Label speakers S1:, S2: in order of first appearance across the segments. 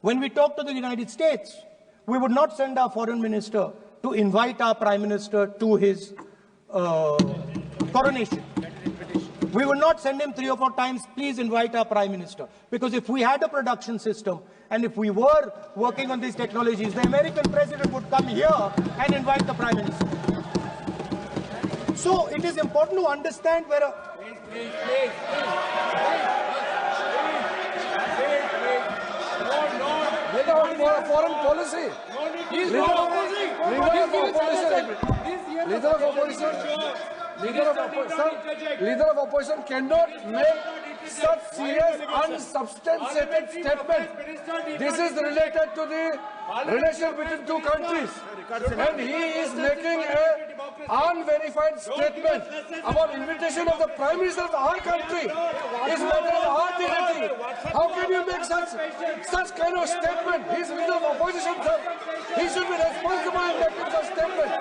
S1: When we talk to the United States, we would not send our foreign minister to invite our prime minister to his coronation. We would not send him 3 or 4 times, please invite our prime minister. Because if we had a production system and if we were working on these technologies, the American president would come here and invite the prime minister. So it is important to understand where a...
S2: Please. No. Foreign policy. Leader of opposition cannot make such serious unsubstantiated statement. This is related to the relation between two countries, and he is making an unverified statement about invitation of the Prime Minister of our country. Is matter of our dignity. How can you make such kind of statement? He is leader of opposition, sir. He should be responsible in making such statement.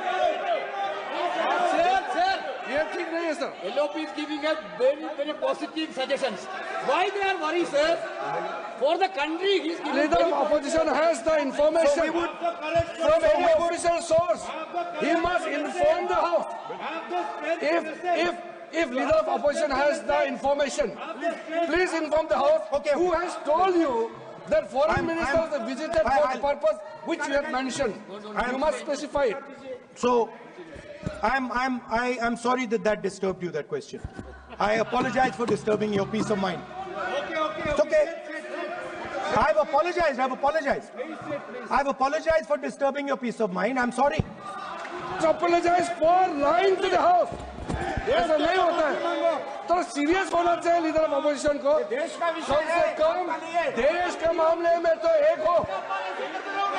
S3: Sir, LOP is giving us very positive suggestions. Why they are worried, sir? For the country, he is giving.
S2: Leader of opposition has the information from any official source. He must inform the House. If leader of opposition has the information, please inform the House.
S1: Okay.
S2: Who has told you that foreign ministers visited for the purpose which you have mentioned? You must specify it.
S1: So, I'm sorry that disturbed you, that question. I apologize for disturbing your peace of mind. It's okay. I've apologized. I've apologized for disturbing your peace of mind. I'm sorry.
S2: Apologize for lying to the House. ऐसा नहीं होता है। तो serious होना चाहिए leader of opposition को। कम से कम देश के मामले में तो एक हो।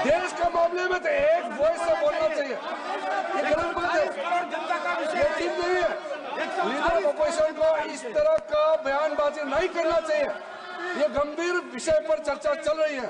S2: देश के मामले में तो एक वॉइस से बोलना चाहिए। ये गलत बात है। ये ठीक नहीं है। लीडर ऑफ अपोजिशन को इस तरह का बयानबाजी नहीं करना चाहिए। ये गंभीर विषय पर चर्चा चल रही है।